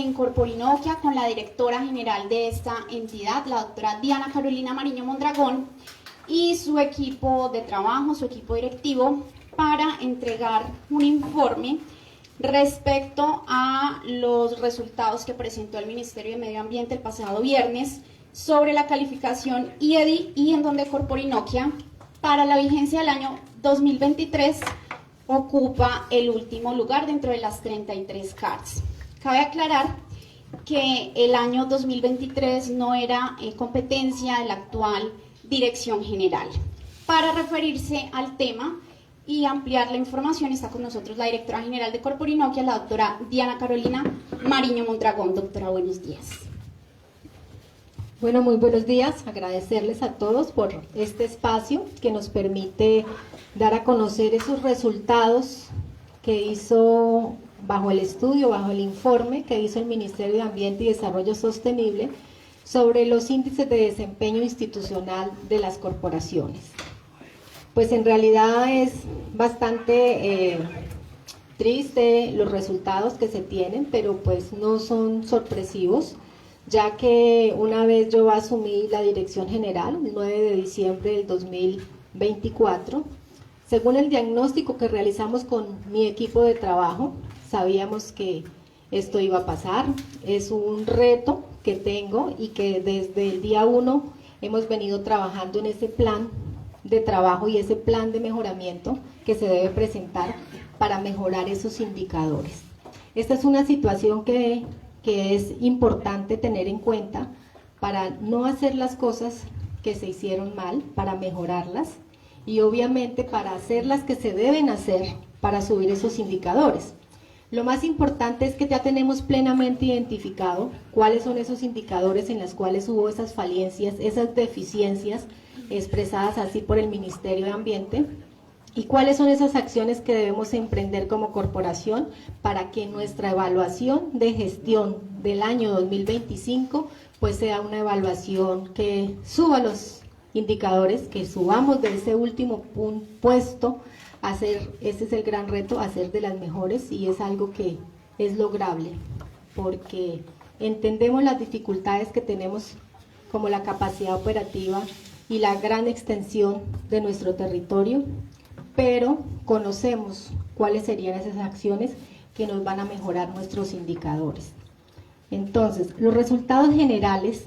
en Corporinoquia con la directora general de esta entidad, la doctora Diana Carolina Mariño Mondragón, y su equipo de trabajo, su equipo directivo, para entregar un informe respecto a los resultados que presentó el Ministerio de Medio Ambiente el pasado viernes sobre la calificación IEDI y en donde Corporinoquia para la vigencia del año 2023 ocupa el último lugar dentro de las 33 CARS. Cabe aclarar que el año 2023 no era competencia de la actual Dirección General. Para referirse al tema y ampliar la información está con nosotros la directora general de Corporinoquia, la doctora Diana Carolina Mariño Mondragón. Doctora, buenos días. Bueno, muy buenos días. Agradecerles a todos por este espacio que nos permite dar a conocer esos resultados que hizo bajo el estudio, bajo el informe que hizo el Ministerio de Ambiente y Desarrollo Sostenible sobre los índices de desempeño institucional de las corporaciones. Pues en realidad es bastante triste los resultados que se tienen, pero pues no son sorpresivos, ya que una vez yo asumí la dirección general, el 9 de diciembre del 2024, según el diagnóstico que realizamos con mi equipo de trabajo, sabíamos que esto iba a pasar. Es un reto que tengo y que desde el día 1 hemos venido trabajando en ese plan de trabajo y ese plan de mejoramiento que se debe presentar para mejorar esos indicadores. Esta es una situación que es importante tener en cuenta para no hacer las cosas que se hicieron mal, para mejorarlas y obviamente para hacer las que se deben hacer para subir esos indicadores. Lo más importante es que ya tenemos plenamente identificado cuáles son esos indicadores en los cuales hubo esas falencias, esas deficiencias expresadas así por el Ministerio de Ambiente y cuáles son esas acciones que debemos emprender como corporación para que nuestra evaluación de gestión del año 2025 pues sea una evaluación que suba los indicadores, que subamos de ese último puesto a ser, ese es el gran reto, a ser de las mejores y es algo que es lograble porque entendemos las dificultades que tenemos como la capacidad operativa y la gran extensión de nuestro territorio, pero conocemos cuáles serían esas acciones que nos van a mejorar nuestros indicadores. Entonces, los resultados generales,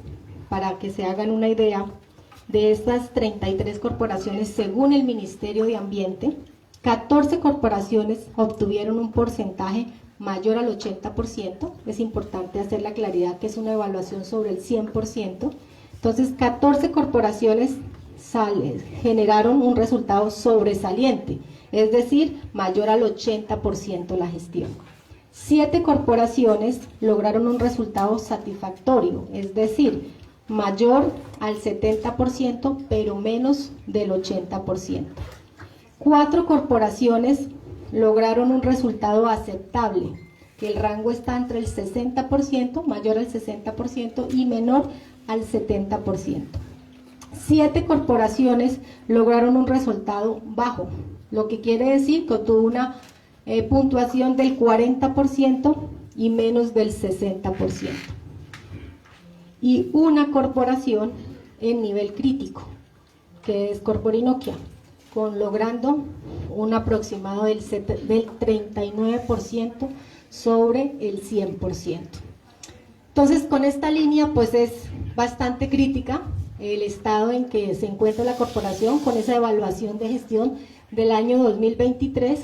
para que se hagan una idea, de estas 33 corporaciones, según el Ministerio de Ambiente, 14 corporaciones obtuvieron un porcentaje mayor al 80%, es importante hacer la claridad que es una evaluación sobre el 100%, entonces 14 corporaciones generaron un resultado sobresaliente, es decir, mayor al 80% la gestión. 7 corporaciones lograron un resultado satisfactorio, es decir, mayor al 70%, pero menos del 80%. 4 corporaciones lograron un resultado aceptable, que el rango está entre el 60%, mayor al 60% y menor al 70%. 7 corporaciones lograron un resultado bajo, lo que quiere decir que tuvo una puntuación del 40% y menos del 60%. Y una corporación en nivel crítico, que es Corporinoquia, logrando un aproximado del 39% sobre el 100%. Entonces, con esta línea, pues es bastante crítica el estado en que se encuentra la corporación con esa evaluación de gestión del año 2023,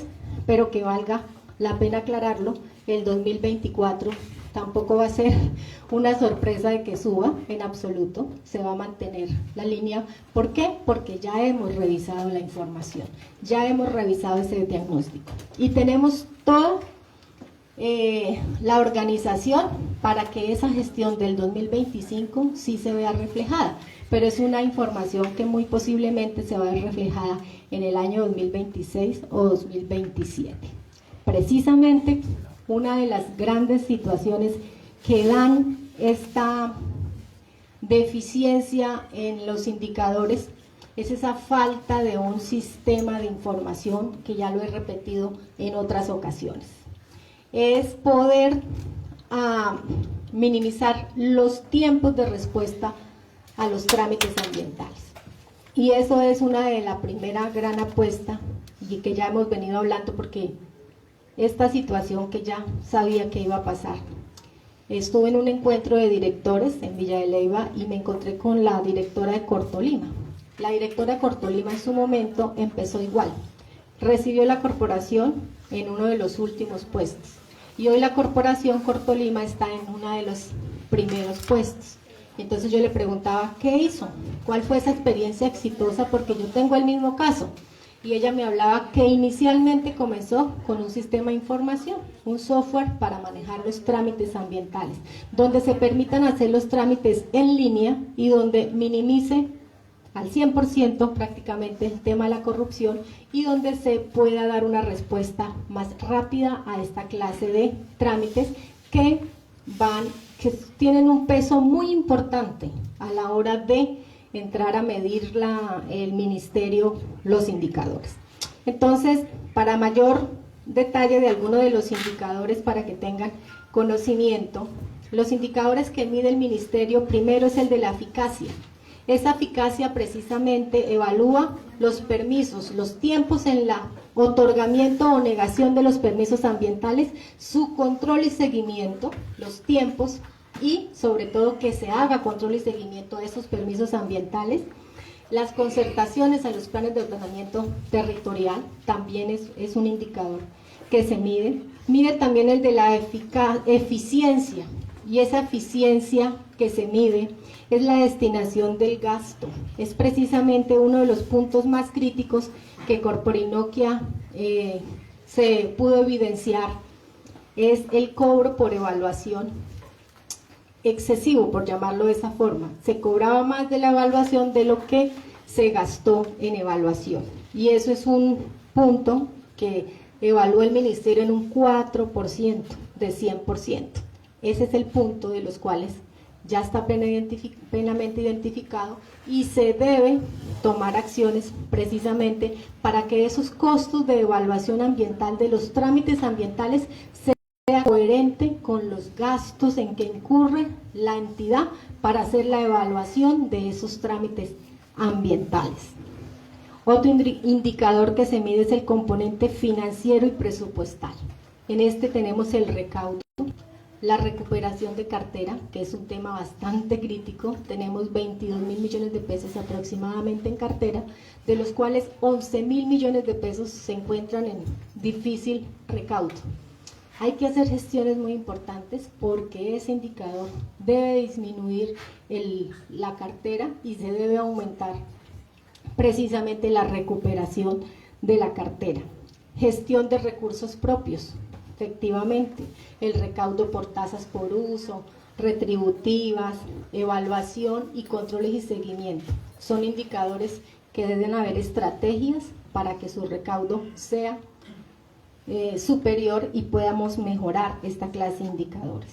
pero que valga la pena aclararlo, el 2024 tampoco va a ser una sorpresa de que suba en absoluto, se va a mantener la línea. ¿Por qué? Porque ya hemos revisado la información, ya hemos revisado ese diagnóstico y tenemos toda la organización para que esa gestión del 2025 sí se vea reflejada, pero es una información que muy posiblemente se va a ver reflejada en el año 2026 o 2027. Precisamente una de las grandes situaciones que dan esta deficiencia en los indicadores es esa falta de un sistema de información, que ya lo he repetido en otras ocasiones. Es poder a minimizar los tiempos de respuesta a los trámites ambientales. Y eso es una de la primera gran apuesta y que ya hemos venido hablando, porque esta situación que ya sabía que iba a pasar. Estuve en un encuentro de directores en Villa de Leyva y me encontré con la directora de Cortolima. La directora de Cortolima en su momento empezó igual. Recibió la corporación en uno de los últimos puestos. Y hoy la corporación Cortolima está en uno de los primeros puestos. Entonces yo le preguntaba, ¿qué hizo? ¿Cuál fue esa experiencia exitosa? Porque yo tengo el mismo caso. Y ella me hablaba que inicialmente comenzó con un sistema de información, un software para manejar los trámites ambientales, donde se permitan hacer los trámites en línea y donde minimice al 100% prácticamente el tema de la corrupción y donde se pueda dar una respuesta más rápida a esta clase de trámites que tienen un peso muy importante a la hora de entrar a medir el ministerio los indicadores. Entonces, para mayor detalle de algunos de los indicadores, para que tengan conocimiento, los indicadores que mide el ministerio, primero es el de la eficacia. Esa eficacia precisamente evalúa los permisos, los tiempos en la otorgamiento o negación de los permisos ambientales, su control y seguimiento, los tiempos, y sobre todo que se haga control y seguimiento de esos permisos ambientales. Las concertaciones a los planes de ordenamiento territorial también es un indicador que se mide. Mide también el de la eficiencia, y esa eficiencia que se mide es la destinación del gasto. Es precisamente uno de los puntos más críticos que Corporinoquia se pudo evidenciar, es el cobro por evaluación excesivo, por llamarlo de esa forma. Se cobraba más de la evaluación de lo que se gastó en evaluación, y eso es un punto que evaluó el ministerio en un 4% de 100%. Ese es el punto de los cuales ya está plenamente identificado y se debe tomar acciones precisamente para que esos costos de evaluación ambiental de los trámites ambientales sea coherente con los gastos en que incurre la entidad para hacer la evaluación de esos trámites ambientales. Otro indicador que se mide es el componente financiero y presupuestal. En este tenemos el recaudo, la recuperación de cartera, que es un tema bastante crítico. Tenemos 22.000 millones de pesos aproximadamente en cartera, de los cuales 11.000 millones de pesos se encuentran en difícil recaudo. Hay que hacer gestiones muy importantes porque ese indicador debe disminuir la cartera y se debe aumentar precisamente la recuperación de la cartera. Gestión de recursos propios, efectivamente, el recaudo por tasas por uso, retributivas, evaluación y controles y seguimiento. Son indicadores que deben haber estrategias para que su recaudo sea superior y podamos mejorar esta clase de indicadores.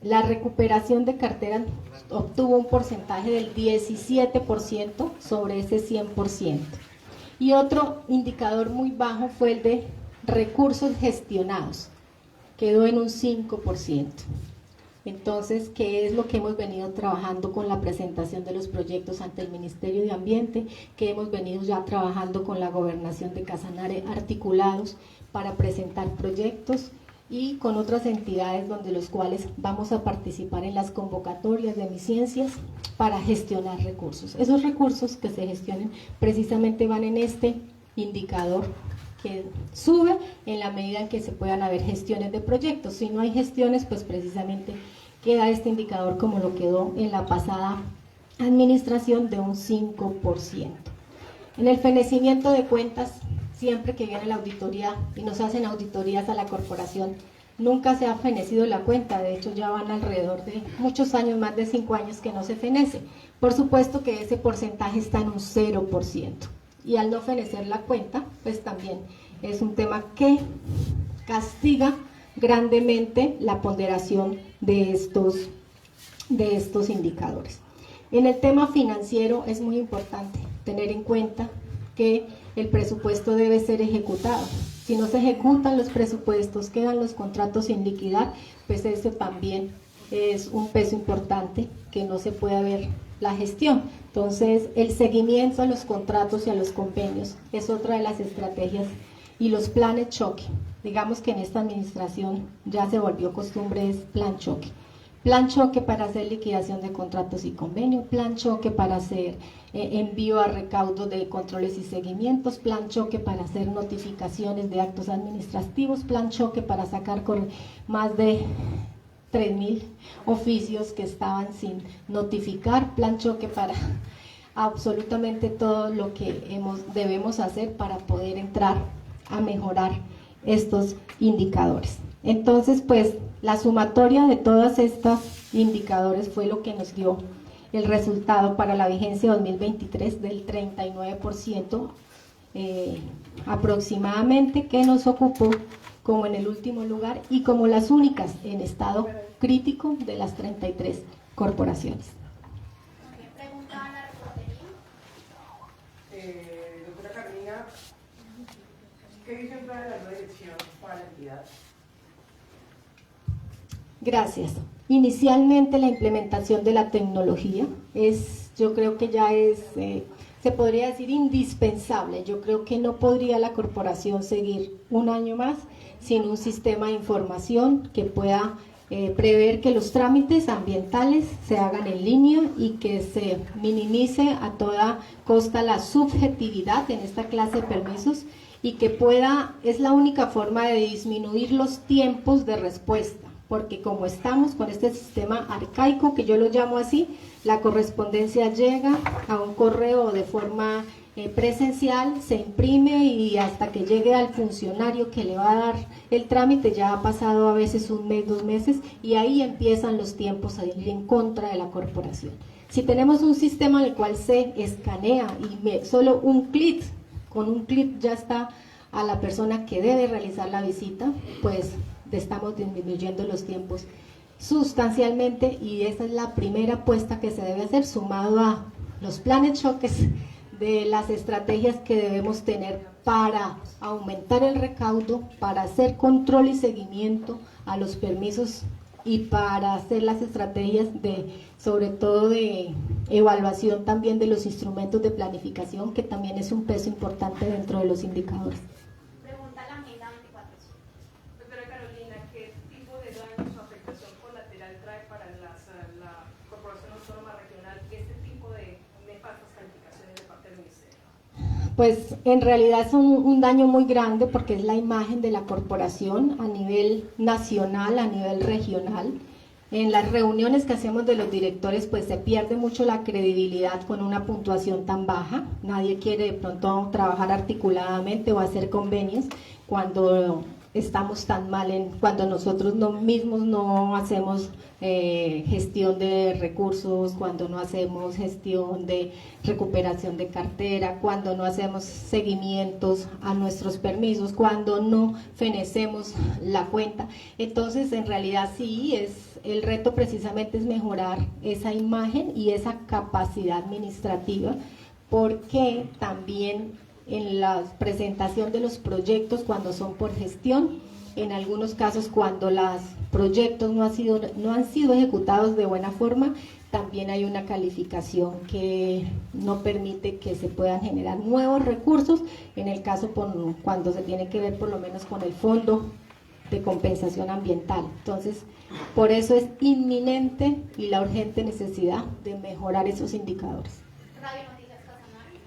La recuperación de cartera obtuvo un porcentaje del 17% sobre ese 100%. Y otro indicador muy bajo fue el de recursos gestionados, quedó en un 5%. Entonces, ¿qué es lo que hemos venido trabajando con la presentación de los proyectos ante el Ministerio de Ambiente? Que hemos venido ya trabajando con la Gobernación de Casanare, articulados para presentar proyectos, y con otras entidades donde los cuales vamos a participar en las convocatorias de MICiencias para gestionar recursos. Esos recursos que se gestionen precisamente van en este indicador que sube en la medida en que se puedan haber gestiones de proyectos. Si no hay gestiones, pues precisamente queda este indicador como lo quedó en la pasada administración, de un 5%. En el fenecimiento de cuentas, siempre que viene la auditoría y nos hacen auditorías a la corporación, nunca se ha fenecido la cuenta. De hecho, ya van alrededor de muchos años, más de 5 años que no se fenece. Por supuesto que ese porcentaje está en un 0%. Y al no fenecer la cuenta, pues también es un tema que castiga grandemente la ponderación de estos indicadores. En el tema financiero es muy importante tener en cuenta que el presupuesto debe ser ejecutado. Si no se ejecutan los presupuestos, quedan los contratos sin liquidar, pues eso también es un peso importante que no se puede ver la gestión. Entonces, el seguimiento a los contratos y a los convenios es otra de las estrategias, y los planes choque. Digamos que en esta administración ya se volvió costumbre, es plan choque. Plan choque para hacer liquidación de contratos y convenios, plan choque para hacer envío a recaudo de controles y seguimientos, plan choque para hacer notificaciones de actos administrativos, plan choque para sacar más de 3.000 oficios que estaban sin notificar, plan choque para absolutamente todo lo que debemos hacer para poder entrar a mejorar estos indicadores. Entonces, pues, la sumatoria de todos estos indicadores fue lo que nos dio el resultado para la vigencia 2023 del 39% aproximadamente, que nos ocupó como en el último lugar y como las únicas en estado crítico de las 33 corporaciones. Pregunta a la reportería. Doctora Carolina, ¿qué dice el plan de la nueva dirección para la entidad? Gracias. Inicialmente la implementación de la tecnología yo creo que ya es, se podría decir, indispensable. Yo creo que no podría la corporación seguir un año más sin un sistema de información que pueda prever que los trámites ambientales se hagan en línea y que se minimice a toda costa la subjetividad en esta clase de permisos, y que es la única forma de disminuir los tiempos de respuesta, porque como estamos con este sistema arcaico, que yo lo llamo así, la correspondencia llega a un correo de forma presencial, se imprime y hasta que llegue al funcionario que le va a dar el trámite ya ha pasado a veces un mes, 2 meses, y ahí empiezan los tiempos a ir en contra de la corporación. Si tenemos un sistema en el cual se escanea y solo un clic, con un clic ya está a la persona que debe realizar la visita, pues estamos disminuyendo los tiempos sustancialmente, y esa es la primera apuesta que se debe hacer, sumado a los planes choques de las estrategias que debemos tener para aumentar el recaudo, para hacer control y seguimiento a los permisos y para hacer las estrategias sobre todo de evaluación también de los instrumentos de planificación, que también es un peso importante dentro de los indicadores. Pregunta a la agenda 24. Doctora Carolina, ¿qué tipo de daños o afectación colateral trae para la Corporación Autónoma Regional este tipo de nefastas calificaciones de parte del Ministerio? Pues en realidad es un daño muy grande, porque es la imagen de la corporación a nivel nacional, a nivel regional. En las reuniones que hacemos de los directores, pues se pierde mucho la credibilidad con una puntuación tan baja. Nadie quiere de pronto trabajar articuladamente o hacer convenios cuando estamos tan mal, cuando nosotros mismos no hacemos gestión de recursos, cuando no hacemos gestión de recuperación de cartera, cuando no hacemos seguimientos a nuestros permisos, cuando no fenecemos la cuenta. Entonces, en realidad sí, el reto precisamente es mejorar esa imagen y esa capacidad administrativa, porque también en la presentación de los proyectos, cuando son por gestión, en algunos casos cuando los proyectos no han sido ejecutados de buena forma, también hay una calificación que no permite que se puedan generar nuevos recursos, en el caso cuando se tiene que ver por lo menos con el fondo de compensación ambiental. Entonces, por eso es inminente y la urgente necesidad de mejorar esos indicadores. Radio Noticias Casanare.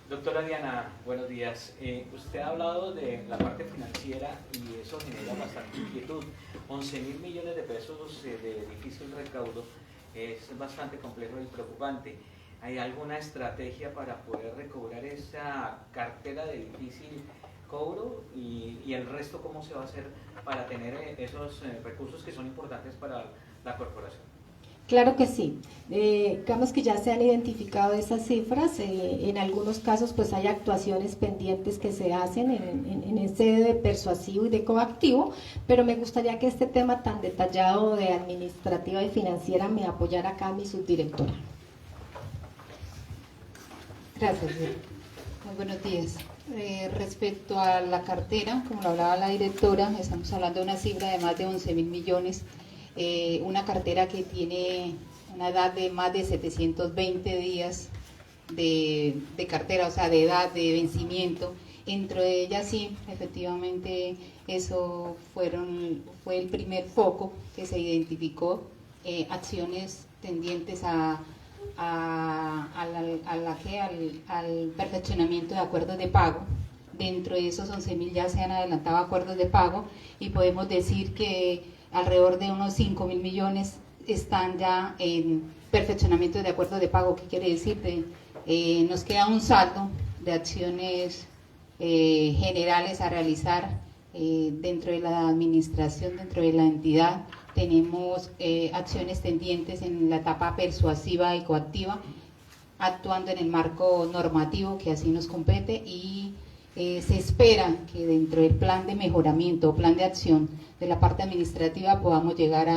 Doctora Diana, buenos días. Usted ha hablado de la parte financiera y eso genera bastante inquietud. 11.000 millones de pesos de difícil recaudo es bastante complejo y preocupante. ¿Hay alguna estrategia para poder recobrar esa cartera de difícil cobro y el resto cómo se va a hacer para tener esos recursos que son importantes para la corporación? Claro que sí. Digamos que ya se han identificado esas cifras. En algunos casos pues hay actuaciones pendientes que se hacen en ese de persuasivo y de coactivo, pero me gustaría que este tema tan detallado de administrativa y financiera me apoyara acá mi subdirectora. Gracias. Muy buenos días. Respecto a la cartera, como lo hablaba la directora, estamos hablando de una cifra de más de 11.000 millones, una cartera que tiene una edad de más de 720 días de cartera, o sea, de edad, de vencimiento. Dentro de ella sí, efectivamente, eso fue el primer foco que se identificó, acciones tendientes al perfeccionamiento de acuerdos de pago. Dentro de esos 11.000 ya se han adelantado acuerdos de pago y podemos decir que alrededor de unos 5.000 millones están ya en perfeccionamiento de acuerdos de pago. ¿Qué quiere decir? Nos queda un saldo de acciones generales a realizar dentro de la administración, dentro de la entidad. Tenemos acciones tendientes en la etapa persuasiva y coactiva, actuando en el marco normativo que así nos compete, y se espera que dentro del plan de mejoramiento o plan de acción de la parte administrativa podamos llegar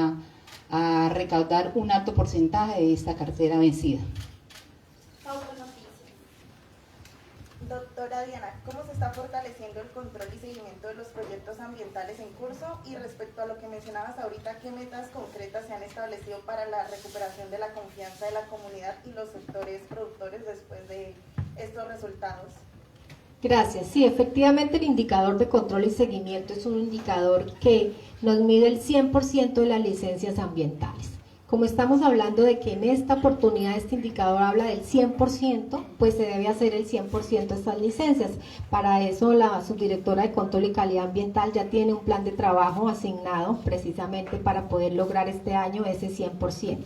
a recaudar un alto porcentaje de esta cartera vencida. Doctora Diana, ¿cómo se está fortaleciendo el control y seguimiento de los proyectos ambientales en curso? Y respecto a lo que mencionabas ahorita, ¿qué metas concretas se han establecido para la recuperación de la confianza de la comunidad y los sectores productores después de estos resultados? Gracias. Sí, efectivamente el indicador de control y seguimiento es un indicador que nos mide el 100% de las licencias ambientales. Como estamos hablando de que en esta oportunidad este indicador habla del 100%, pues se debe hacer el 100% de estas licencias. Para eso la subdirectora de Control y Calidad Ambiental ya tiene un plan de trabajo asignado precisamente para poder lograr este año ese 100%.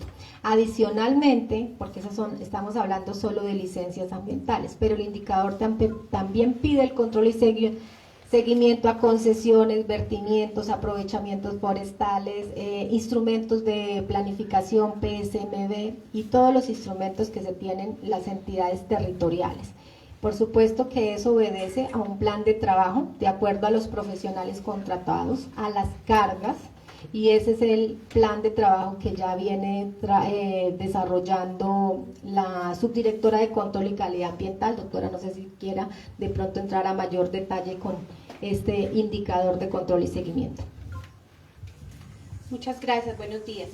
Adicionalmente, porque estamos hablando solo de licencias ambientales, pero el indicador también pide el control y seguimiento a concesiones, vertimientos, aprovechamientos forestales, instrumentos de planificación, PSMB y todos los instrumentos que se tienen las entidades territoriales. Por supuesto que eso obedece a un plan de trabajo de acuerdo a los profesionales contratados, a las cargas, y ese es el plan de trabajo que ya viene desarrollando la subdirectora de Control y Calidad Ambiental. Doctora, no sé si quiera de pronto entrar a mayor detalle con este indicador de control y seguimiento. Muchas gracias, buenos días.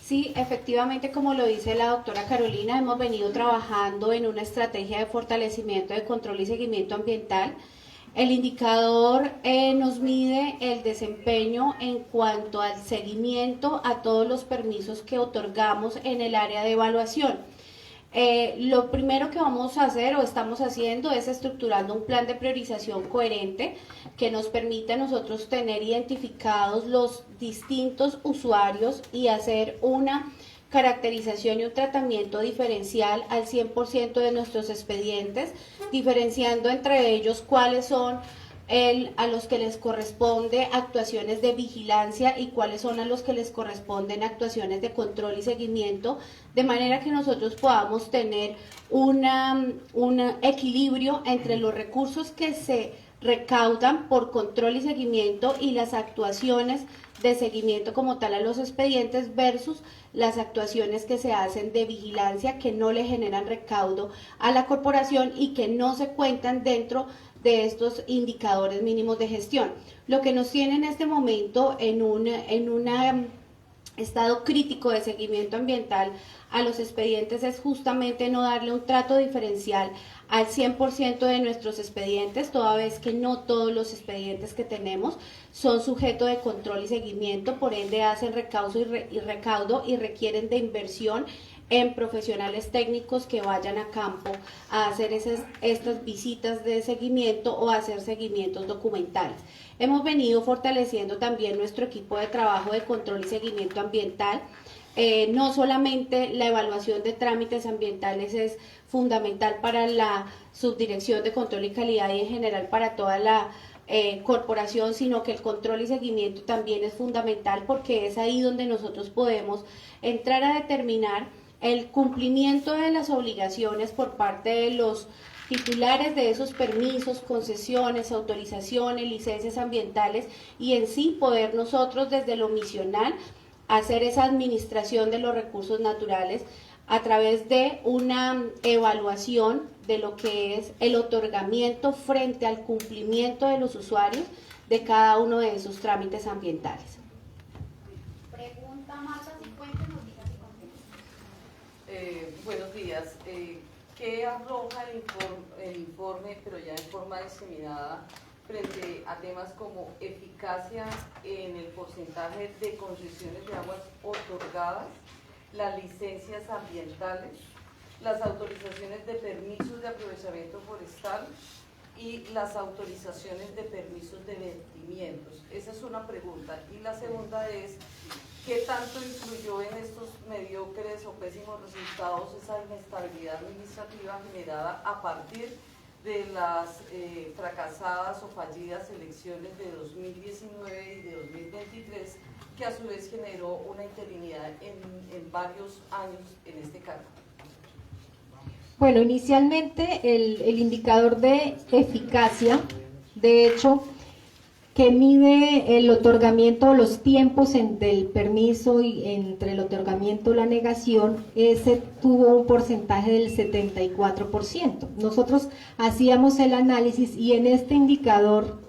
Sí, efectivamente, como lo dice la doctora Carolina, hemos venido trabajando en una estrategia de fortalecimiento de control y seguimiento ambiental. El indicador nos mide el desempeño en cuanto al seguimiento a todos los permisos que otorgamos en el área de evaluación. Lo primero que vamos a hacer o estamos haciendo es estructurando un plan de priorización coherente que nos permite a nosotros tener identificados los distintos usuarios y hacer una caracterización y un tratamiento diferencial al 100% de nuestros expedientes, diferenciando entre ellos cuáles son a los que les corresponde actuaciones de vigilancia y cuáles son a los que les corresponden actuaciones de control y seguimiento, de manera que nosotros podamos tener un equilibrio entre los recursos que se recaudan por control y seguimiento y las actuaciones de seguimiento como tal a los expedientes versus las actuaciones que se hacen de vigilancia que no le generan recaudo a la corporación y que no se cuentan dentro de estos indicadores mínimos de gestión. Lo que nos tiene en este momento en un estado crítico de seguimiento ambiental a los expedientes es justamente no darle un trato diferencial al 100% de nuestros expedientes, toda vez que no todos los expedientes que tenemos son sujetos de control y seguimiento, por ende hacen recaudo y requieren de inversión en profesionales técnicos que vayan a campo a hacer estas visitas de seguimiento o a hacer seguimientos documentales. Hemos venido fortaleciendo también nuestro equipo de trabajo de control y seguimiento ambiental. No solamente la evaluación de trámites ambientales es fundamental para la subdirección de control y calidad y en general para toda la corporación, sino que el control y seguimiento también es fundamental porque es ahí donde nosotros podemos entrar a determinar el cumplimiento de las obligaciones por parte de los titulares de esos permisos, concesiones, autorizaciones, licencias ambientales y en sí poder nosotros desde lo misional hacer esa administración de los recursos naturales a través de una evaluación de lo que es el otorgamiento frente al cumplimiento de los usuarios de cada uno de esos trámites ambientales. Pregunta Marta Cifuentes, Noticias y Contenidos. Buenos días. ¿Qué arroja el informe, pero ya en forma diseminada, frente a temas como eficacia en el porcentaje de concesiones de aguas otorgadas, las licencias ambientales, las autorizaciones de permisos de aprovechamiento forestal y las autorizaciones de permisos de vertimientos? Esa es una pregunta. Y la segunda es, ¿qué tanto influyó en estos mediocres o pésimos resultados esa inestabilidad administrativa generada a partir de las fracasadas o fallidas elecciones de 2019 y de 2023, que a su vez generó una interinidad en varios años en este cargo? Bueno, inicialmente el indicador de eficacia, de hecho, que mide el otorgamiento, los tiempos del permiso y entre el otorgamiento y la negación, ese tuvo un porcentaje del 74%. Nosotros hacíamos el análisis y en este indicador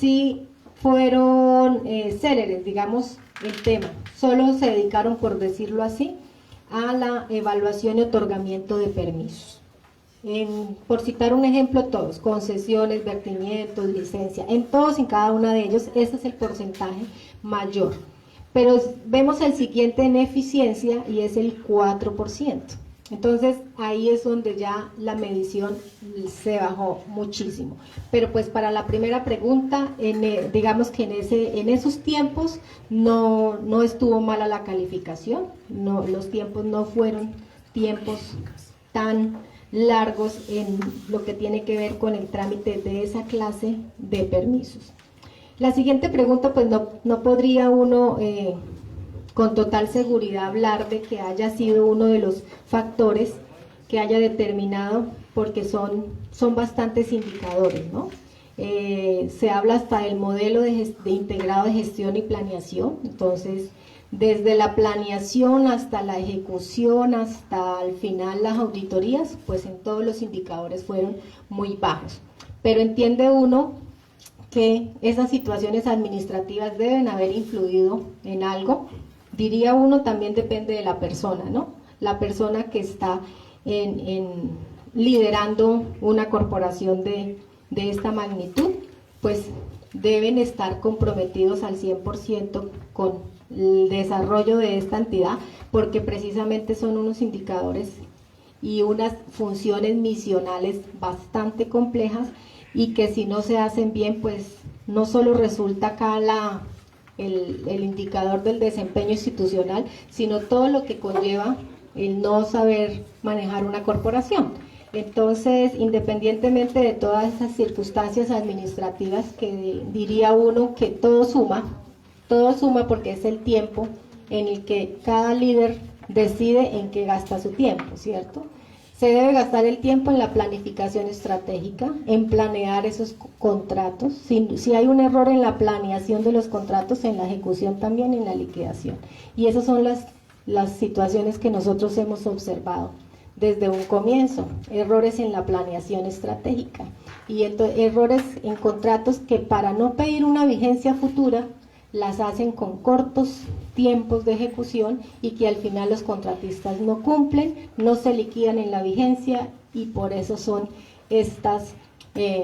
sí fueron céleres, digamos, el tema. Solo se dedicaron, por decirlo así, a la evaluación y otorgamiento de permisos. Por citar un ejemplo, todos, concesiones, vertimientos, licencia, en todos y cada uno de ellos, ese es el porcentaje mayor. Pero vemos el siguiente en eficiencia y es el 4%. Entonces, ahí es donde ya la medición se bajó muchísimo. Pero pues para la primera pregunta, digamos que en esos tiempos no estuvo mala la calificación, los tiempos no fueron tiempos tan largos en lo que tiene que ver con el trámite de esa clase de permisos. La siguiente pregunta, pues no podría uno con total seguridad hablar de que haya sido uno de los factores que haya determinado, porque son bastantes indicadores, ¿no? Se habla hasta del modelo de integrado de gestión y planeación. Entonces, desde la planeación hasta la ejecución, hasta al final las auditorías, pues en todos los indicadores fueron muy bajos. Pero entiende uno que esas situaciones administrativas deben haber influido en algo. Diría uno, también depende de la persona, ¿no? La persona que está liderando una corporación de esta magnitud, pues deben estar comprometidos al 100% con el desarrollo de esta entidad, porque precisamente son unos indicadores y unas funciones misionales bastante complejas y que si no se hacen bien, pues no solo resulta acá el indicador del desempeño institucional, sino todo lo que conlleva el no saber manejar una corporación. Entonces, independientemente de todas esas circunstancias administrativas, que diría uno que todo suma porque es el tiempo en el que cada líder decide en qué gasta su tiempo, ¿cierto? Se debe gastar el tiempo en la planificación estratégica, en planear esos contratos. Si hay un error en la planeación de los contratos, en la ejecución también, en la liquidación. Y esas son las situaciones que nosotros hemos observado desde un comienzo. Errores en la planeación estratégica y errores en contratos que, para no pedir una vigencia futura, las hacen con cortos tiempos de ejecución y que al final los contratistas no cumplen, no se liquidan en la vigencia y por eso son estos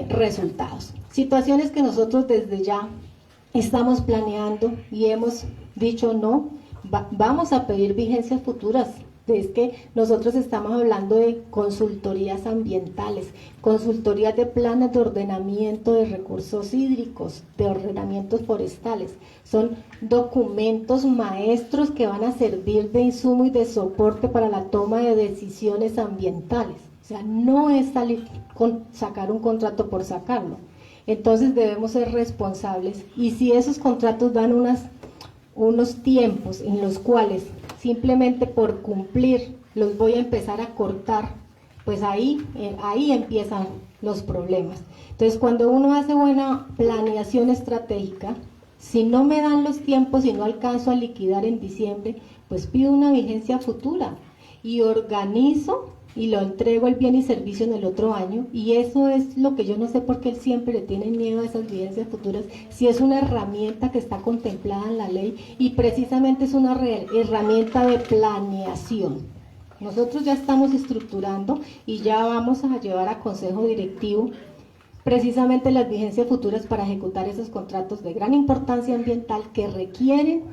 resultados. Situaciones que nosotros desde ya estamos planeando y hemos dicho no, vamos a pedir vigencias futuras. Es que nosotros estamos hablando de consultorías ambientales, consultorías de planes de ordenamiento de recursos hídricos, de ordenamientos forestales. Son documentos maestros que van a servir de insumo y de soporte para la toma de decisiones ambientales. O sea, no es sacar un contrato por sacarlo. Entonces debemos ser responsables y si esos contratos dan unos tiempos en los cuales simplemente por cumplir los voy a empezar a cortar, pues ahí empiezan los problemas. Entonces, cuando uno hace buena planeación estratégica, si no me dan los tiempos y no alcanzo a liquidar en diciembre, pues pido una vigencia futura. y organizo y lo entrego el bien y servicio en el otro año, y eso es lo que yo no sé por qué él siempre le tiene miedo a esas vivencias futuras, si es una herramienta que está contemplada en la ley y precisamente es una herramienta de planeación. Nosotros ya estamos estructurando y ya vamos a llevar a consejo directivo precisamente las vigencias futuras para ejecutar esos contratos de gran importancia ambiental que requieren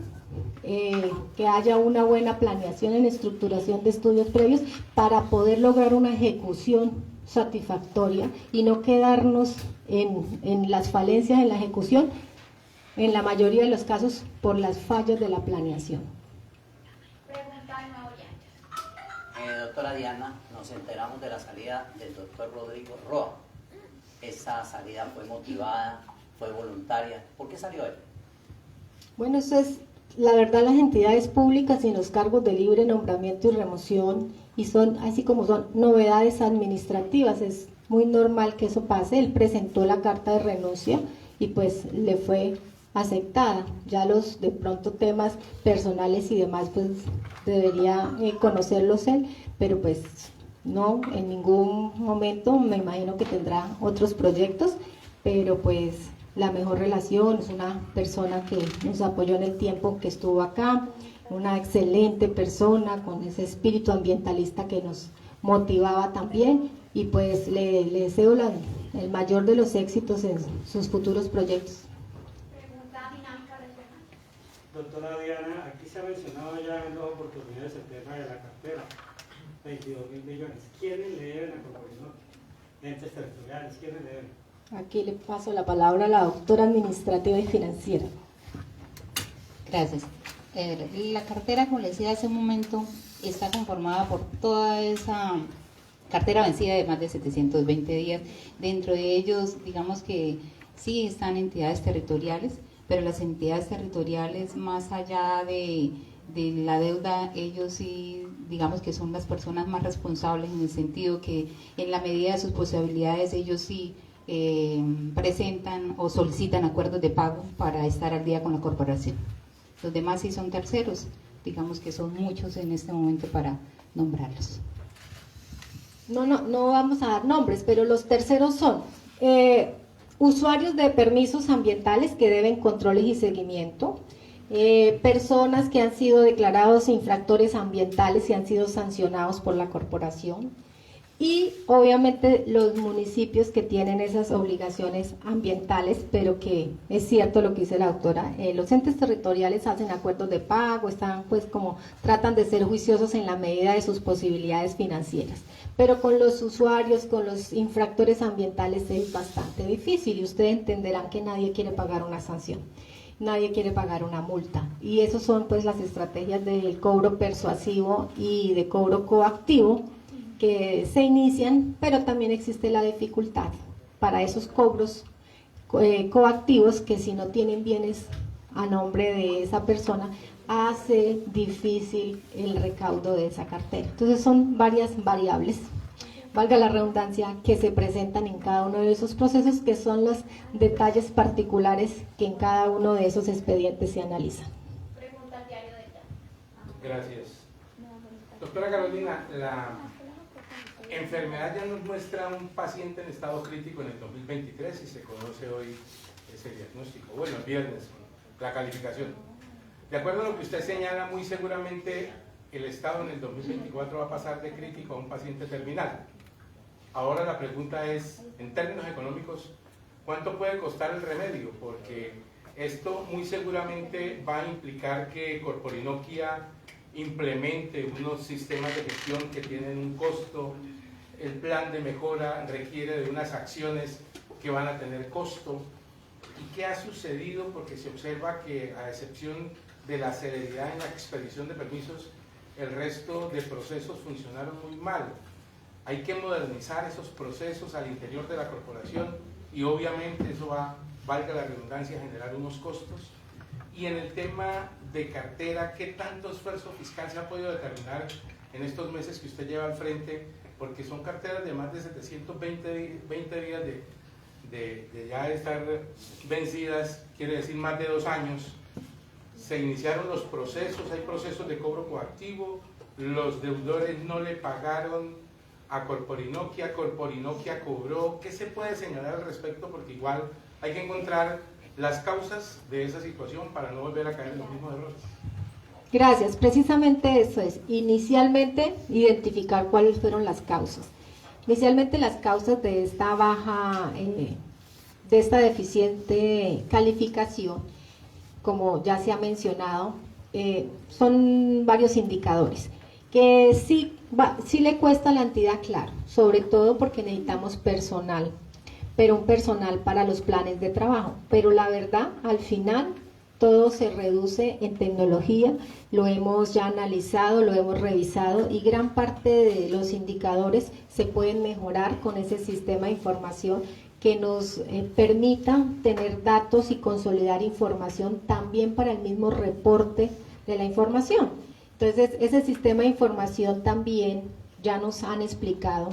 que haya una buena planeación en estructuración de estudios previos para poder lograr una ejecución satisfactoria y no quedarnos en las falencias en la ejecución, en la mayoría de los casos por las fallas de la planeación. Doctora Diana, nos enteramos de la salida del doctor Rodrigo Roa. ¿Esa salida fue motivada, fue voluntaria? ¿Por qué salió él? Bueno, eso es, la verdad, las entidades públicas y los cargos de libre nombramiento y remoción, y son, así como son novedades administrativas, es muy normal que eso pase. Él presentó la carta de renuncia y pues le fue aceptada. Ya los de pronto temas personales y demás pues debería conocerlos él, pero pues no, en ningún momento, me imagino que tendrá otros proyectos, pero pues la mejor relación, es una persona que nos apoyó en el tiempo que estuvo acá, una excelente persona con ese espíritu ambientalista que nos motivaba también, y pues le deseo el mayor de los éxitos en sus futuros proyectos. Doctora Diana, aquí se ha mencionado ya en dos oportunidades el tema de la cartera, 22.000 millones. ¿Quiénes le deben a Corporinor? Entes territoriales, ¿quiénes le deben? Aquí le paso la palabra a la doctora administrativa y financiera. Gracias. La cartera, como les decía hace un momento, está conformada por toda esa cartera vencida de más de 720 días. Dentro de ellos, digamos que sí están entidades territoriales, pero las entidades territoriales, más allá de la deuda, ellos sí, digamos que son las personas más responsables, en el sentido que en la medida de sus posibilidades ellos sí presentan o solicitan acuerdos de pago para estar al día con la corporación. Los demás sí son terceros, digamos que son muchos en este momento para nombrarlos. No vamos a dar nombres, pero los terceros son usuarios de permisos ambientales que deben controles y seguimiento, personas que han sido declarados infractores ambientales y han sido sancionados por la corporación, y obviamente los municipios que tienen esas obligaciones ambientales, pero que es cierto lo que dice la doctora, los entes territoriales hacen acuerdos de pago, están pues como tratan de ser juiciosos en la medida de sus posibilidades financieras, pero con los usuarios, con los infractores ambientales es bastante difícil, y ustedes entenderán que nadie quiere pagar una sanción, nadie quiere pagar una multa, y esas son pues las estrategias del cobro persuasivo y de cobro coactivo que se inician, pero también existe la dificultad para esos cobros coactivos, que si no tienen bienes a nombre de esa persona, hace difícil el recaudo de esa cartera. Entonces son varias variables, valga la redundancia, que se presentan en cada uno de esos procesos, que son los detalles particulares que en cada uno de esos expedientes se analizan. Pregunta al diario de ella. Gracias. Doctora Carolina, la enfermedad ya nos muestra un paciente en estado crítico en el 2023 y se conoce hoy ese diagnóstico. Bueno, el viernes, la calificación. De acuerdo a lo que usted señala, muy seguramente el estado en el 2024 va a pasar de crítico a un paciente terminal. Ahora la pregunta es, en términos económicos, ¿cuánto puede costar el remedio? Porque esto muy seguramente va a implicar que Corporinoquia implemente unos sistemas de gestión que tienen un costo. El plan de mejora requiere de unas acciones que van a tener costo. ¿Y qué ha sucedido? Porque se observa que, a excepción de la celeridad en la expedición de permisos, el resto de procesos funcionaron muy mal. Hay que modernizar esos procesos al interior de la corporación, y obviamente eso va, valga la redundancia, a generar unos costos. Y en el tema de cartera, ¿qué tanto esfuerzo fiscal se ha podido determinar en estos meses que usted lleva al frente? Porque son carteras de más de 720 días de ya estar vencidas, quiere decir más de 2 años, se iniciaron los procesos, hay procesos de cobro coactivo, los deudores no le pagaron a Corporinoquia, Corporinoquia cobró. ¿Qué se puede señalar al respecto? Porque igual hay que encontrar las causas de esa situación para no volver a caer en los mismos errores. Gracias, precisamente eso es, inicialmente identificar cuáles fueron las causas. Inicialmente las causas de esta baja, de esta deficiente calificación, como ya se ha mencionado, son varios indicadores, que sí le cuesta a la entidad, claro, sobre todo porque necesitamos personal, pero un personal para los planes de trabajo, pero la verdad, al final, todo se reduce en tecnología, lo hemos ya analizado, lo hemos revisado y gran parte de los indicadores se pueden mejorar con ese sistema de información que nos permita tener datos y consolidar información también para el mismo reporte de la información. Entonces, ese sistema de información también ya nos han explicado,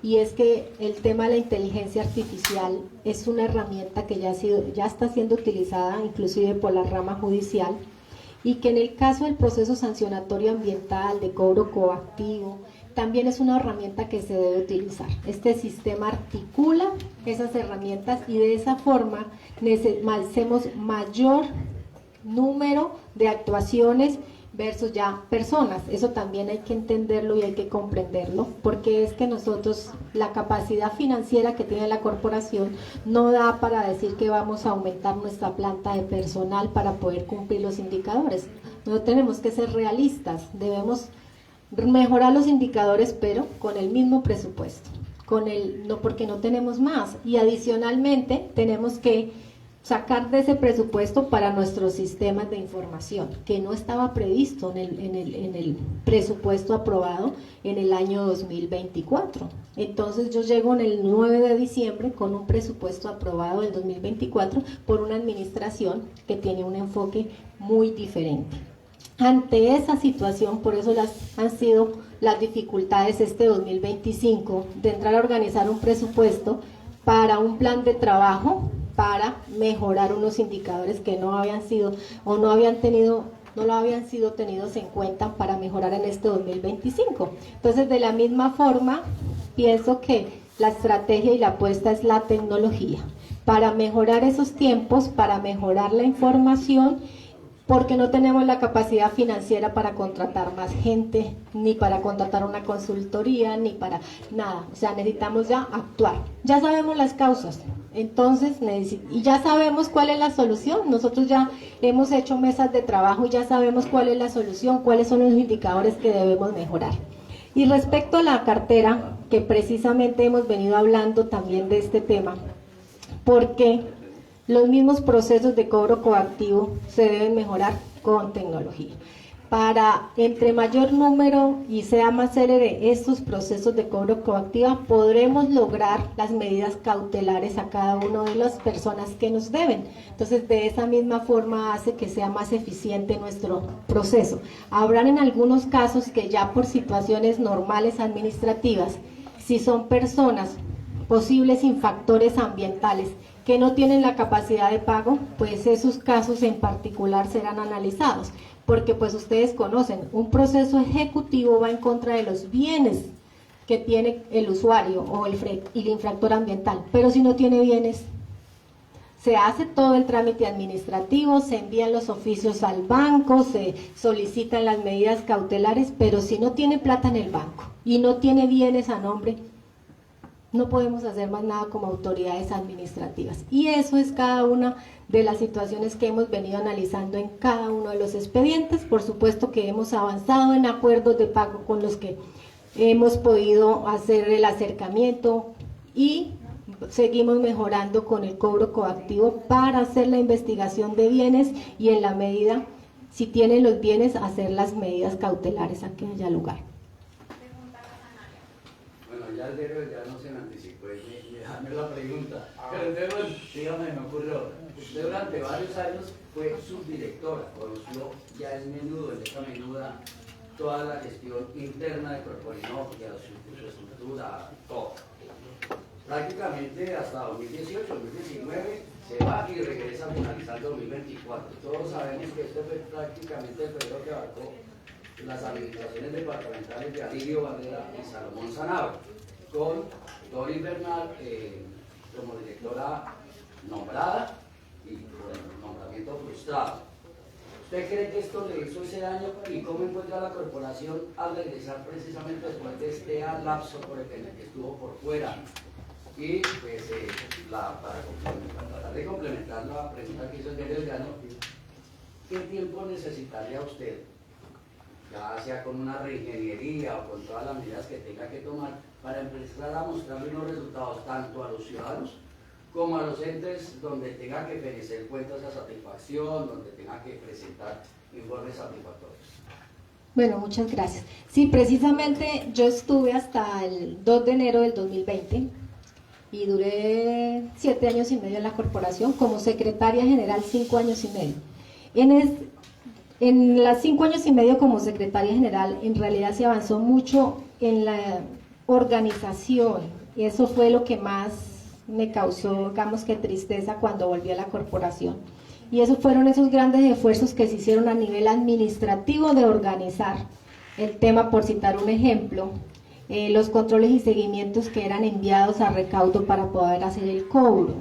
y es que el tema de la inteligencia artificial es una herramienta que ya está siendo utilizada inclusive por la rama judicial, y que en el caso del proceso sancionatorio ambiental, de cobro coactivo, también es una herramienta que se debe utilizar. Este sistema articula esas herramientas y de esa forma hacemos mayor número de actuaciones versus ya personas. Eso también hay que entenderlo y hay que comprenderlo, porque es que nosotros, la capacidad financiera que tiene la corporación no da para decir que vamos a aumentar nuestra planta de personal para poder cumplir los indicadores. No tenemos que ser realistas, debemos mejorar los indicadores, pero con el mismo presupuesto, no, porque no tenemos más, y adicionalmente tenemos que sacar de ese presupuesto para nuestros sistemas de información, que no estaba previsto en el presupuesto aprobado en el año 2024. Entonces yo llego en el 9 de diciembre con un presupuesto aprobado del 2024 por una administración que tiene un enfoque muy diferente. Ante esa situación, por eso han sido las dificultades este 2025 de entrar a organizar un presupuesto para un plan de trabajo para mejorar unos indicadores que no habían sido o no habían sido tenidos en cuenta para mejorar en este 2025. Entonces, de la misma forma, pienso que la estrategia y la apuesta es la tecnología para mejorar esos tiempos, para mejorar la información, porque no tenemos la capacidad financiera para contratar más gente, ni para contratar una consultoría, ni para nada. O sea, necesitamos ya actuar. Ya sabemos las causas, entonces, y ya sabemos cuál es la solución. Nosotros ya hemos hecho mesas de trabajo y ya sabemos cuál es la solución, cuáles son los indicadores que debemos mejorar. Y respecto a la cartera, que precisamente hemos venido hablando también de este tema, porque los mismos procesos de cobro coactivo se deben mejorar con tecnología. Para entre mayor número y sea más célere estos procesos de cobro coactiva, podremos lograr las medidas cautelares a cada una de las personas que nos deben. Entonces, de esa misma forma hace que sea más eficiente nuestro proceso. Habrán en algunos casos que ya por situaciones normales administrativas, si son personas, posibles infractores ambientales, que no tienen la capacidad de pago, pues esos casos en particular serán analizados, porque pues ustedes conocen, un proceso ejecutivo va en contra de los bienes que tiene el usuario o el infractor ambiental, pero si no tiene bienes, se hace todo el trámite administrativo, se envían los oficios al banco, se solicitan las medidas cautelares, pero si no tiene plata en el banco y no tiene bienes a nombre, no podemos hacer más nada como autoridades administrativas. Y eso es cada una de las situaciones que hemos venido analizando en cada uno de los expedientes. Por supuesto que hemos avanzado en acuerdos de pago con los que hemos podido hacer el acercamiento y seguimos mejorando con el cobro coactivo para hacer la investigación de bienes y en la medida, si tienen los bienes, hacer las medidas cautelares a que haya lugar. Ya no se me anticipó, me la pregunta. Pero entonces, dígame, me ocurrió. Usted durante varios años fue subdirectora, conoció ya el menudo, en esta menuda, toda la gestión interna de Corporinoquia, su estructura, todo. prácticamente hasta 2018, 2019, se va y regresa a finalizar 2024. Todos sabemos que este fue prácticamente el periodo que abarcó las administraciones departamentales de Alirio Barrera y Salomón Sanabria, con Dori Bernal como directora nombrada y por el nombramiento frustrado. ¿Usted cree que esto le hizo ese daño y cómo encuentra la corporación al regresar precisamente después de este lapso por el que estuvo por fuera? Y pues para tratar de complementar la pregunta que hizo el Delgado, ¿qué tiempo necesitaría usted, ya sea con una reingeniería o con todas las medidas que tenga que tomar, para empezar a mostrar unos resultados tanto a los ciudadanos como a los entes donde tenga que ofrecer cuentas a satisfacción, donde tenga que presentar informes satisfactorios? Bueno, muchas gracias. Sí, precisamente yo estuve hasta el 2 de enero del 2020 y duré 7 años y medio en la corporación como secretaria general, 5 años y medio. En las 5 años y medio como secretaria general, en realidad se avanzó mucho en la organización, y eso fue lo que más me causó, digamos que tristeza cuando volví a la corporación. Y esos fueron esos grandes esfuerzos que se hicieron a nivel administrativo de organizar el tema, por citar un ejemplo, los controles y seguimientos que eran enviados a recaudo para poder hacer el cobro,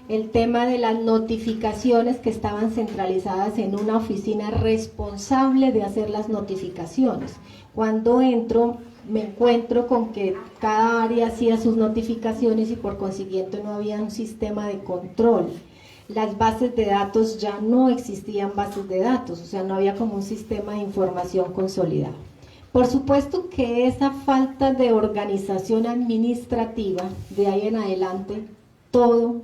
el tema de las notificaciones que estaban centralizadas en una oficina responsable de hacer las notificaciones. Cuando entro, me encuentro con que cada área hacía sus notificaciones y por consiguiente no había un sistema de control. Las bases de datos, ya no existían bases de datos, o sea, no había como un sistema de información consolidado. Por supuesto que esa falta de organización administrativa, de ahí en adelante, todo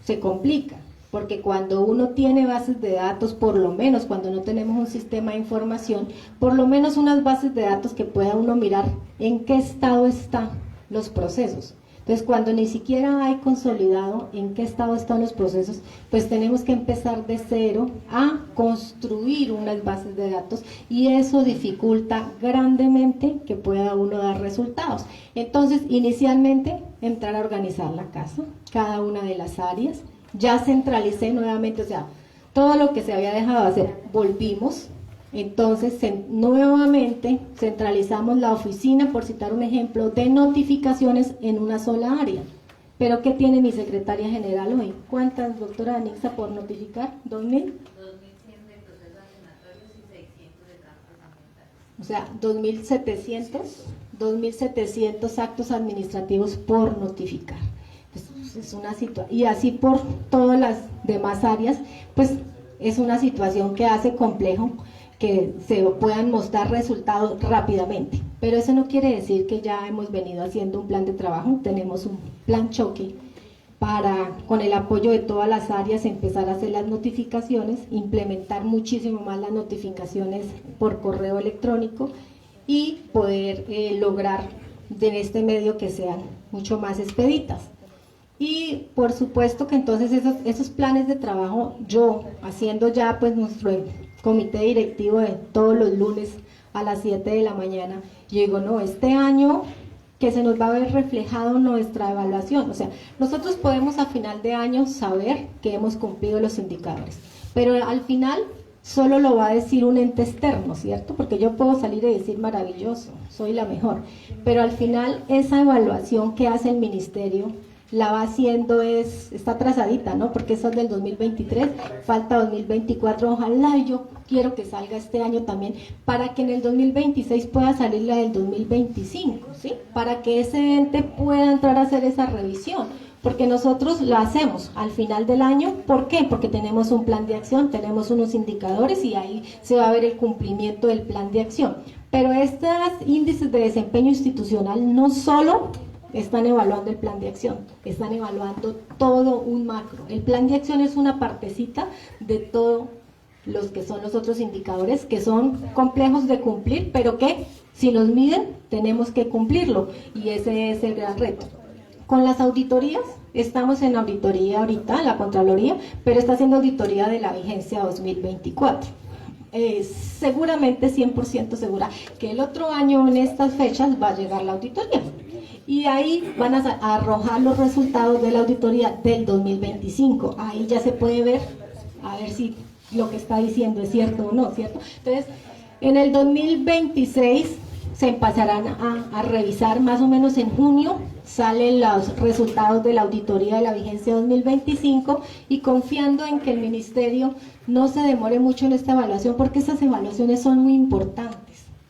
se complica, porque cuando uno tiene bases de datos, por lo menos cuando no tenemos un sistema de información, por lo menos unas bases de datos que pueda uno mirar en qué estado están los procesos. Entonces, cuando ni siquiera hay consolidado en qué estado están los procesos, pues tenemos que empezar de cero a construir unas bases de datos, y eso dificulta grandemente que pueda uno dar resultados. Entonces, inicialmente, entrar a organizar la casa, cada una de las áreas. Ya centralicé nuevamente, o sea, todo lo que se había dejado de hacer, volvimos. Entonces, nuevamente centralizamos la oficina, por citar un ejemplo, de notificaciones en una sola área. Pero ¿qué tiene mi secretaria general hoy? ¿Cuántas, doctora Anixa, por notificar? ¿2.000? 2.100 de procesos amenatorios y 600 de campos ambientales. O sea, 2.700 actos administrativos por notificar. Pues es una situación, y así por todas las demás áreas, pues es una situación que hace complejo que se puedan mostrar resultados rápidamente. Pero eso no quiere decir que ya hemos venido haciendo un plan de trabajo. Tenemos un plan choque para, con el apoyo de todas las áreas, empezar a hacer las notificaciones, implementar muchísimo más las notificaciones por correo electrónico y poder lograr de este medio que sean mucho más expeditas. Y por supuesto que entonces esos planes de trabajo, yo haciendo ya pues nuestro comité directivo de todos los lunes a las 7 de la mañana, yo digo, no, este año que se nos va a ver reflejado nuestra evaluación, o sea, nosotros podemos a final de año saber que hemos cumplido los indicadores, pero al final solo lo va a decir un ente externo, ¿cierto? Porque yo puedo salir y decir maravilloso, soy la mejor, pero al final esa evaluación que hace el ministerio la va haciendo, está atrasadita, ¿no? Porque eso es del 2023, falta 2024, ojalá, yo quiero que salga este año también, para que en el 2026 pueda salir la del 2025, ¿sí? Para que ese ente pueda entrar a hacer esa revisión, porque nosotros la hacemos al final del año. ¿Por qué? Porque tenemos un plan de acción, tenemos unos indicadores y ahí se va a ver el cumplimiento del plan de acción. Pero estos índices de desempeño institucional no solo están evaluando el plan de acción, están evaluando todo un macro. El plan de acción es una partecita de todos los que son los otros indicadores, que son complejos de cumplir, pero que si nos miden tenemos que cumplirlo, y ese es el gran reto. Con las auditorías, estamos en auditoría ahorita, la Contraloría, pero está haciendo auditoría de la vigencia 2024. Seguramente 100% segura que el otro año en estas fechas va a llegar la auditoría. Y ahí van a arrojar los resultados de la auditoría del 2025. Ahí ya se puede ver, a ver si lo que está diciendo es cierto o no, ¿cierto? Entonces, en el 2026 se empezarán a revisar más o menos en junio, salen los resultados de la auditoría de la vigencia 2025 y confiando en que el ministerio no se demore mucho en esta evaluación porque esas evaluaciones son muy importantes.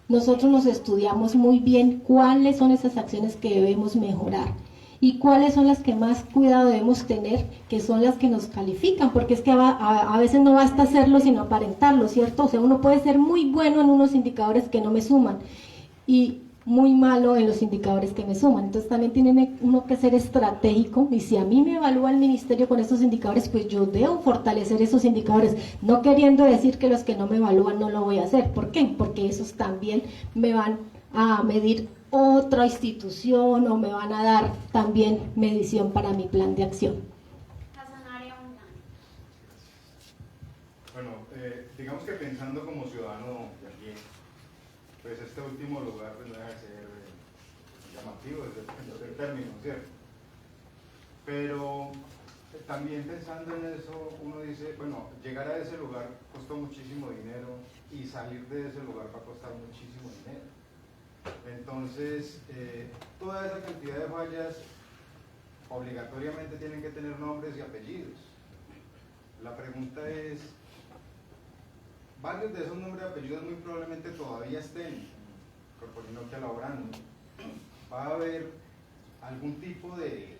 Nosotros nos estudiamos muy bien cuáles son esas acciones que debemos mejorar y cuáles son las que más cuidado debemos tener, que son las que nos califican, porque es que a veces no basta hacerlo sino aparentarlo, ¿cierto? O sea, uno puede ser muy bueno en unos indicadores que no me suman y muy malo en los indicadores que me suman. Entonces también tiene uno que ser estratégico y si a mí me evalúa el ministerio con esos indicadores, pues yo debo fortalecer esos indicadores, no queriendo decir que los que no me evalúan no lo voy a hacer. ¿Por qué? Porque esos también me van a medir otra institución o me van a dar también medición para mi plan de acción. Bueno, digamos que pensando como ciudadano de aquí, pues este último lugar pues, no deja de ser llamativo desde el término, ¿cierto? Pero también pensando en eso, uno dice, bueno, llegar a ese lugar costó muchísimo dinero y salir de ese lugar va a costar muchísimo dinero. Entonces, toda esa cantidad de fallas obligatoriamente tienen que tener nombres y apellidos. La pregunta es, varios de esos nombres y apellidos muy probablemente todavía estén Corporinoctia laborando. Va a haber algún tipo de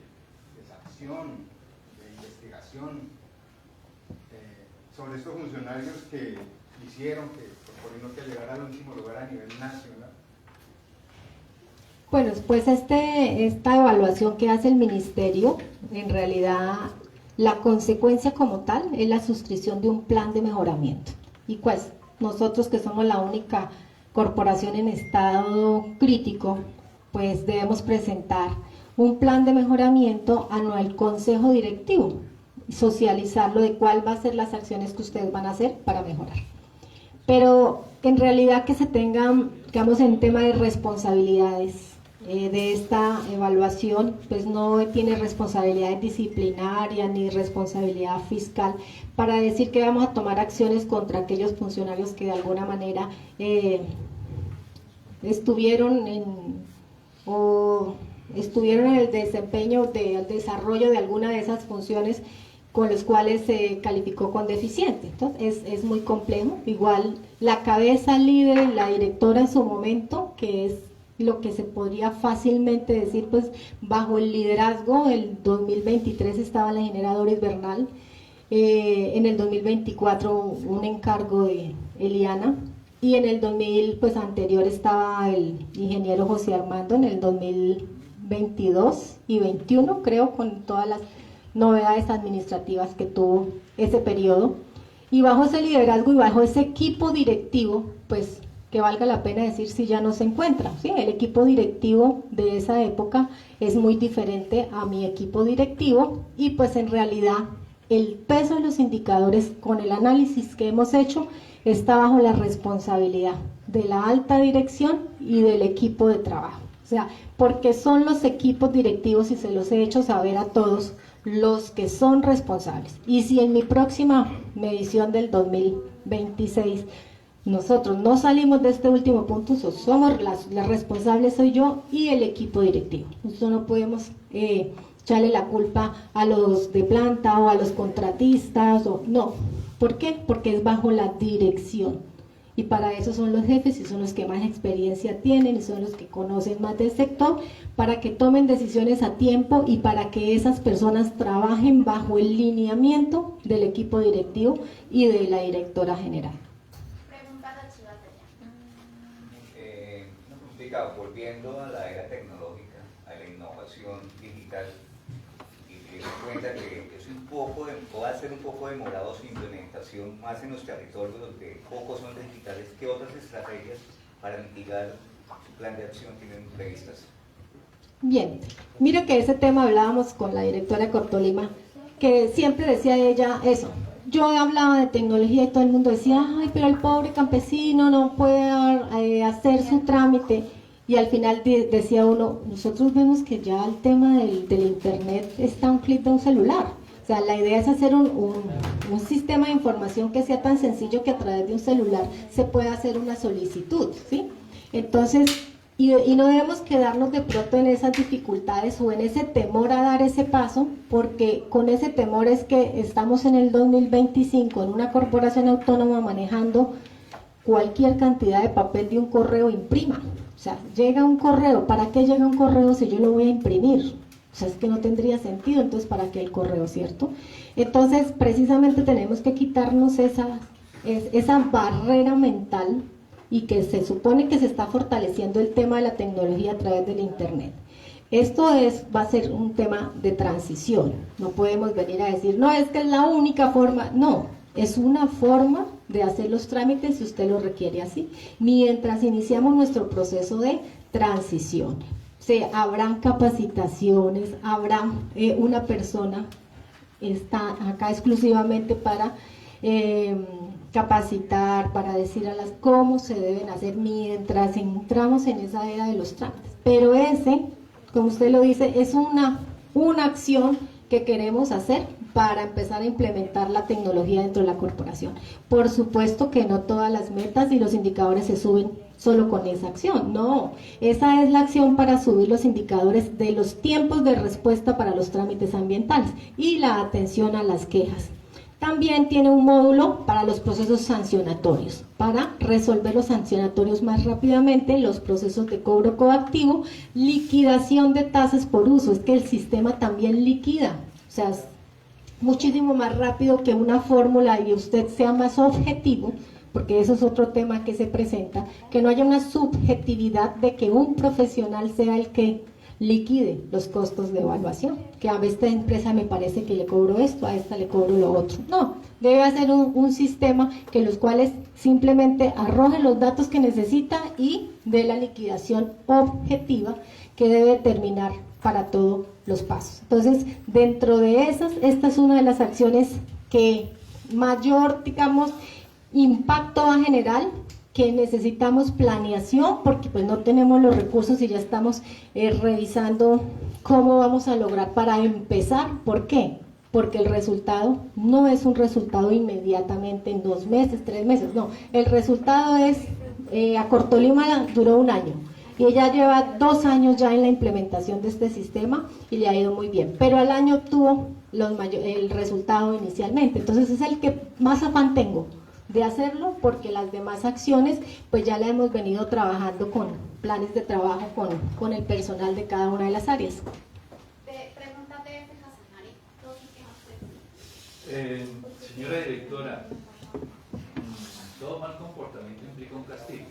sanción, de investigación sobre estos funcionarios que hicieron que Corporinoctia llegara al último lugar a nivel nacional. Bueno, pues esta evaluación que hace el ministerio, en realidad la consecuencia como tal es la suscripción de un plan de mejoramiento. Y pues nosotros que somos la única corporación en estado crítico, pues debemos presentar un plan de mejoramiento anual consejo directivo y socializarlo de cuál va a ser las acciones que ustedes van a hacer para mejorar. Pero en realidad que se tengan, digamos, en tema de responsabilidades de esta evaluación, pues no tiene responsabilidades disciplinarias ni responsabilidad fiscal para decir que vamos a tomar acciones contra aquellos funcionarios que de alguna manera estuvieron en el desempeño del desarrollo de alguna de esas funciones con los cuales se calificó con deficiente. Entonces es muy complejo. Igual la cabeza líder, la directora en su momento, que es lo que se podría fácilmente decir, pues bajo el liderazgo, el 2023 estaba la ingeniera Doris Bernal, en el 2024 un encargo de Eliana, y en el 2000 pues anterior estaba el ingeniero José Armando, en el 2022 y 21 creo, con todas las novedades administrativas que tuvo ese periodo, y bajo ese liderazgo y bajo ese equipo directivo, pues que valga la pena decir si ya no se encuentra, ¿sí? El equipo directivo de esa época es muy diferente a mi equipo directivo y pues en realidad el peso de los indicadores con el análisis que hemos hecho está bajo la responsabilidad de la alta dirección y del equipo de trabajo, o sea, porque son los equipos directivos y se los he hecho saber a todos los que son responsables. Y si en mi próxima medición del 2026 nosotros no salimos de este último punto, somos las responsables, soy yo y el equipo directivo. Nosotros no podemos echarle la culpa a los de planta o a los contratistas, no. ¿Por qué? Porque es bajo la dirección. Y para eso son los jefes y son los que más experiencia tienen y son los que conocen más del sector, para que tomen decisiones a tiempo y para que esas personas trabajen bajo el lineamiento del equipo directivo y de la directora general. Volviendo a la era tecnológica, a la innovación digital, y teniendo en cuenta que es va a ser un poco demorado su implementación más en los territorios donde pocos son digitales, ¿qué otras estrategias para mitigar su plan de acción tienen previstas? Bien, mira que ese tema hablábamos con la directora de Cortolima, que siempre decía ella eso. Yo hablaba de tecnología y todo el mundo decía, ay, pero el pobre campesino no puede hacer su trámite. y al final decía uno, nosotros vemos que ya el tema del internet está a un clic de un celular. O sea, la idea es hacer un sistema de información que sea tan sencillo que a través de un celular se pueda hacer una solicitud, ¿sí? Entonces, y no debemos quedarnos de pronto en esas dificultades o en ese temor a dar ese paso, porque con ese temor es que estamos en el 2025 en una corporación autónoma manejando cualquier cantidad de papel de un correo imprima. O sea, llega un correo, ¿para qué llega un correo si yo lo voy a imprimir? O sea, es que no tendría sentido, entonces ¿para qué el correo, cierto? Entonces, precisamente tenemos que quitarnos esa barrera mental, y que se supone que se está fortaleciendo el tema de la tecnología a través del internet. Esto va a ser un tema de transición, no podemos venir a decir, no, es que es la única forma, no, es una forma de hacer los trámites si usted lo requiere así, mientras iniciamos nuestro proceso de transición. Habrán capacitaciones, habrá una persona, está acá exclusivamente para capacitar, para decir a las cómo se deben hacer mientras entramos en esa era de los trámites. Pero ese, como usted lo dice, es una acción que queremos hacer para empezar a implementar la tecnología dentro de la corporación. Por supuesto que no todas las metas y los indicadores se suben solo con esa acción, no, esa es la acción para subir los indicadores de los tiempos de respuesta para los trámites ambientales y la atención a las quejas. También tiene un módulo para los procesos sancionatorios, para resolver los sancionatorios más rápidamente, los procesos de cobro coactivo, liquidación de tasas por uso, es que el sistema también liquida, o sea, es muchísimo más rápido que una fórmula y usted sea más objetivo, porque eso es otro tema que se presenta, que no haya una subjetividad de que un profesional sea el que liquide los costos de evaluación, que a esta empresa me parece que le cobro esto, a esta le cobro lo otro. No, debe hacer un sistema que los cuales simplemente arroje los datos que necesita y de la liquidación objetiva que debe terminar para todos los pasos. Entonces, dentro de esas, esta es una de las acciones que mayor, digamos, impacto va a generar, que necesitamos planeación porque pues no tenemos los recursos y ya estamos revisando cómo vamos a lograr para empezar. ¿Por qué? Porque el resultado no es un resultado inmediatamente en 2 meses, 3 meses, no, el resultado es, a Cortolima duró 1 año y ella lleva 2 años ya en la implementación de este sistema y le ha ido muy bien, pero al año obtuvo el resultado inicialmente, entonces es el que más afán tengo de hacerlo, porque las demás acciones pues ya la hemos venido trabajando con planes de trabajo con el personal de cada una de las áreas. Preguntas de Hasanari. Señora directora, todo mal comportamiento implica un castigo.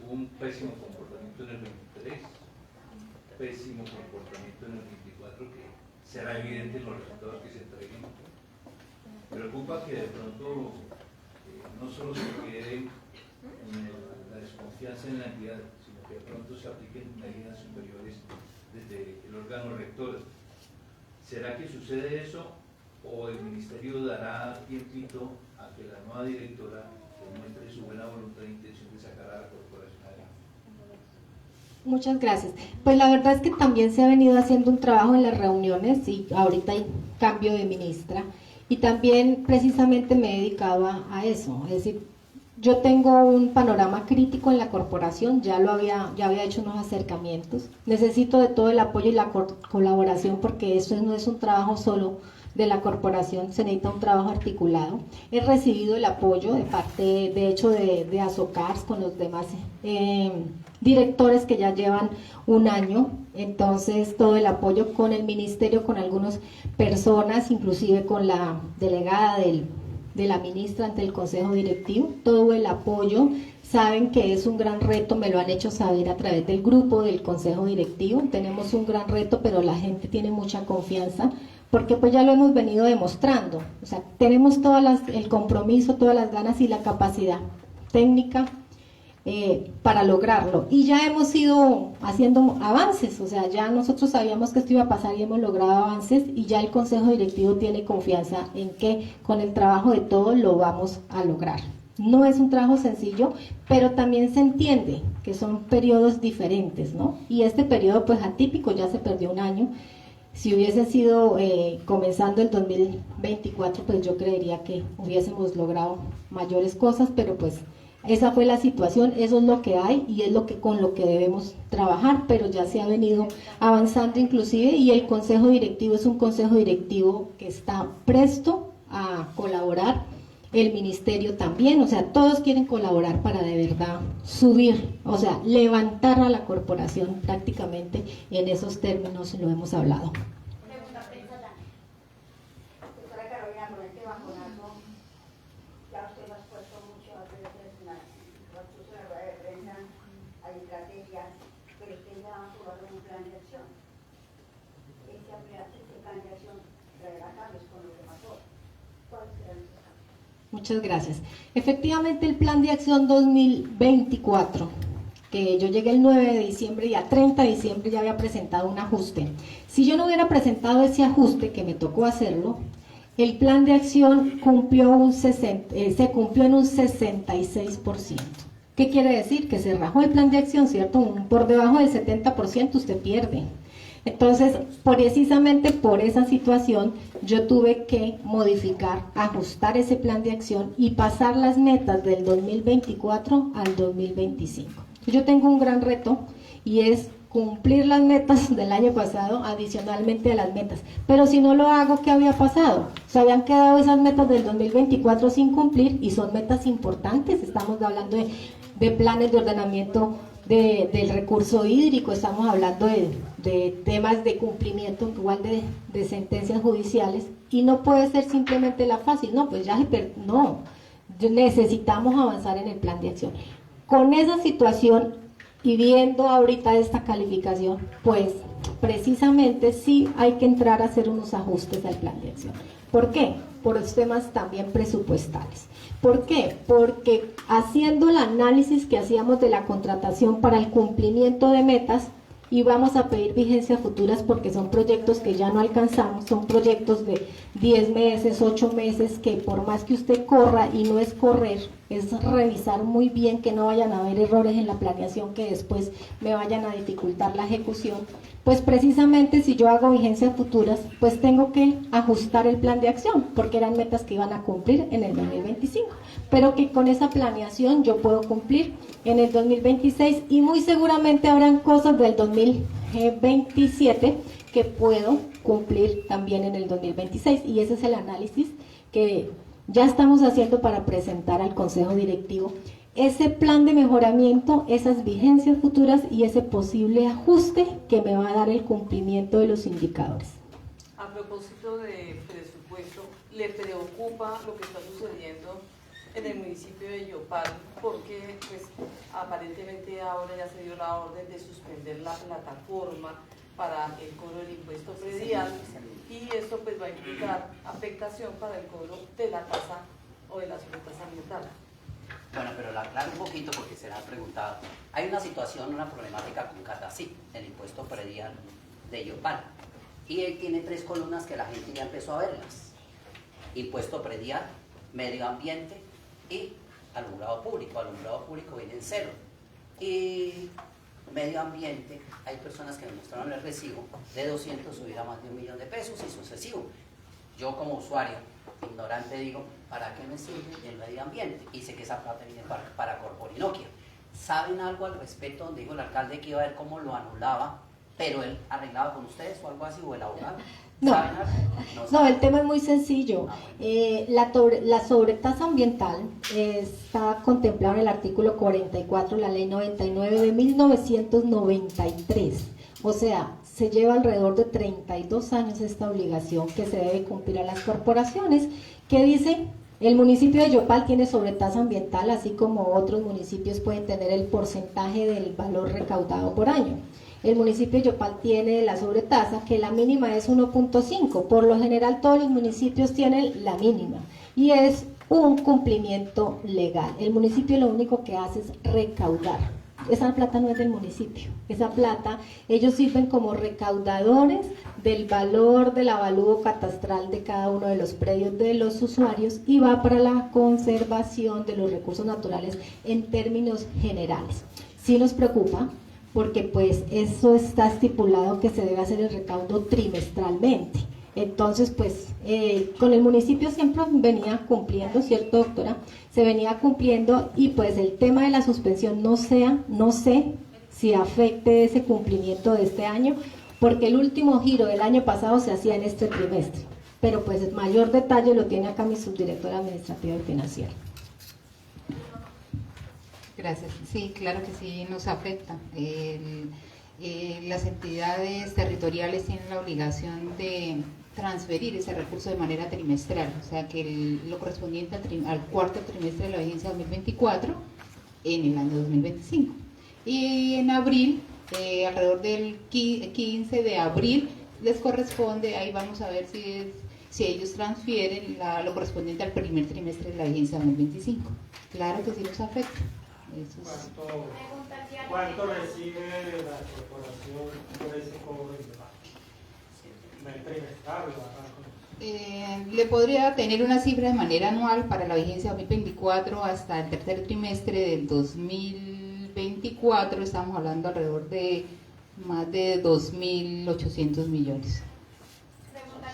Hubo un pésimo comportamiento en el 23, pésimo comportamiento en el 24 que será evidente en los resultados que se entreguen. Preocupa que de pronto no solo se quede la desconfianza en la entidad, sino que de pronto se apliquen medidas superiores desde el órgano rector. ¿Será que sucede eso o el ministerio dará tiempito a que la nueva directora demuestre su buena voluntad e intención de sacar a la corporación adelante? Muchas gracias. Pues la verdad es que también se ha venido haciendo un trabajo en las reuniones y ahorita hay cambio de ministra. Y también precisamente me he dedicado a eso, es decir, yo tengo un panorama crítico en la corporación, ya había hecho unos acercamientos, necesito de todo el apoyo y la colaboración porque eso no es un trabajo solo de la corporación, se necesita un trabajo articulado. He recibido el apoyo de parte, de hecho, de Azocars con los demás directores que ya llevan 1 año, entonces todo el apoyo con el ministerio, con algunas personas, inclusive con la delegada de la ministra ante el consejo directivo, todo el apoyo. Saben que es un gran reto, me lo han hecho saber a través del grupo del consejo directivo, tenemos un gran reto, pero la gente tiene mucha confianza, porque pues ya lo hemos venido demostrando, o sea, tenemos el compromiso, todas las ganas y la capacidad técnica para lograrlo, y ya hemos ido haciendo avances, o sea, ya nosotros sabíamos que esto iba a pasar y hemos logrado avances, y ya el consejo directivo tiene confianza en que con el trabajo de todos lo vamos a lograr. No es un trabajo sencillo, pero también se entiende que son periodos diferentes, ¿no? Y este periodo pues atípico, ya se perdió un año. Si hubiese sido comenzando el 2024, pues yo creería que hubiésemos logrado mayores cosas, pero pues esa fue la situación, eso es lo que hay y es lo que con lo que debemos trabajar, pero ya se ha venido avanzando inclusive, y el consejo directivo es un consejo directivo que está presto a colaborar. El ministerio también, o sea, todos quieren colaborar para de verdad subir, o sea, levantar a la corporación prácticamente, y en esos términos lo hemos hablado. Doctora Carolina, con este bajonazo, ya usted lo ha expuesto mucho a veces en la rueda de prensa, hay estrategias, pero usted ya ha aprobado un plan de acción. Este plan de acción traerá cambios con lo que pasó. ¿Cuáles serán esos cambios? Muchas gracias. Efectivamente, el plan de acción 2024, que yo llegué el 9 de diciembre y a 30 de diciembre ya había presentado un ajuste. Si yo no hubiera presentado ese ajuste, que me tocó hacerlo, el plan de acción se cumplió en un 66%. ¿Qué quiere decir? Que se rajó el plan de acción, ¿cierto? Por debajo del 70% usted pierde. Entonces, precisamente por esa situación, yo tuve que modificar, ajustar ese plan de acción y pasar las metas del 2024 al 2025. Yo tengo un gran reto y es cumplir las metas del año pasado adicionalmente a las metas. Pero si no lo hago, ¿qué había pasado? Se habían quedado esas metas del 2024 sin cumplir, y son metas importantes. Estamos hablando de planes de ordenamiento del recurso hídrico, estamos hablando de temas de cumplimiento igual de sentencias judiciales, y no puede ser simplemente la fácil, no, pues ya no, necesitamos avanzar en el plan de acción. Con esa situación y viendo ahorita esta calificación, pues precisamente sí hay que entrar a hacer unos ajustes al plan de acción. ¿Por qué? Por los temas también presupuestales. ¿Por qué? Porque haciendo el análisis que hacíamos de la contratación para el cumplimiento de metas, y vamos a pedir vigencias futuras porque son proyectos que ya no alcanzamos, son proyectos de 10 meses, 8 meses, que por más que usted corra, y no es correr, es revisar muy bien que no vayan a haber errores en la planeación que después me vayan a dificultar la ejecución. Pues precisamente si yo hago vigencias futuras, pues tengo que ajustar el plan de acción, porque eran metas que iban a cumplir en el 2025, pero que con esa planeación yo puedo cumplir en el 2026, y muy seguramente habrán cosas del 2027 que puedo cumplir también en el 2026, y ese es el análisis que ya estamos haciendo para presentar al Consejo Directivo ese plan de mejoramiento, esas vigencias futuras y ese posible ajuste que me va a dar el cumplimiento de los indicadores. A propósito de presupuesto, ¿le preocupa lo que está sucediendo en el municipio de Yopal? Porque pues aparentemente ahora ya se dio la orden de suspender la plataforma para el cobro del impuesto predial, y esto pues va a implicar afectación para el cobro de la tasa o de las rentas ambientales. Bueno, pero la aclaro un poquito porque se la han preguntado. Hay una situación, una problemática con Catacip, el impuesto predial de Yopal, y él tiene 3 columnas que la gente ya empezó a verlas: impuesto predial, medio ambiente y alumbrado público. Alumbrado público viene en 0, y medio ambiente, hay personas que me mostraron el recibo de 200 subir a más de 1 millón de pesos y sucesivo. Yo como usuario ignorante digo, ¿para qué me sirve el medio ambiente? Y sé que esa plata viene para Corporinoquia. ¿Saben algo al respecto? Donde dijo el alcalde que iba a ver cómo lo anulaba, pero él arreglaba con ustedes o algo así, o el abogado. No, el tema es muy sencillo. La sobretasa ambiental está contemplada en el artículo 44 de la ley 99 de 1993. O sea, se lleva alrededor de 32 años esta obligación que se debe cumplir a las corporaciones, que dice: el municipio de Yopal tiene sobretasa ambiental, así como otros municipios pueden tener el porcentaje del valor recaudado por año. El municipio de Yopal tiene la sobretasa, que la mínima es 1.5. Por lo general todos los municipios tienen la mínima, y es un cumplimiento legal. El municipio lo único que hace es recaudar, esa plata no es del municipio, esa plata, ellos sirven como recaudadores del valor del avalúo catastral de cada uno de los predios de los usuarios y va para la conservación de los recursos naturales en términos generales. Sí nos preocupa porque pues eso está estipulado que se debe hacer el recaudo trimestralmente. Entonces, pues, con el municipio siempre venía cumpliendo, ¿cierto, doctora? Se venía cumpliendo y pues el tema de la suspensión no sé si afecte ese cumplimiento de este año, porque el último giro del año pasado se hacía en este trimestre. Pero pues el mayor detalle lo tiene acá mi subdirectora administrativa y financiera. Gracias. Sí, claro que sí nos afecta. Las entidades territoriales tienen la obligación de transferir ese recurso de manera trimestral, o sea que lo correspondiente al cuarto trimestre de la vigencia 2024 en el año 2025. Y en abril, alrededor del 15 de abril, les corresponde, ahí vamos a ver si ellos transfieren lo correspondiente al primer trimestre de la vigencia 2025. Claro que sí nos afecta. ¿Cuánto recibe la corporación por ese cobro de le podría tener una cifra de manera anual para la vigencia 2024 hasta el tercer trimestre del 2024, estamos hablando alrededor de más de 2.800 millones. Pregunta,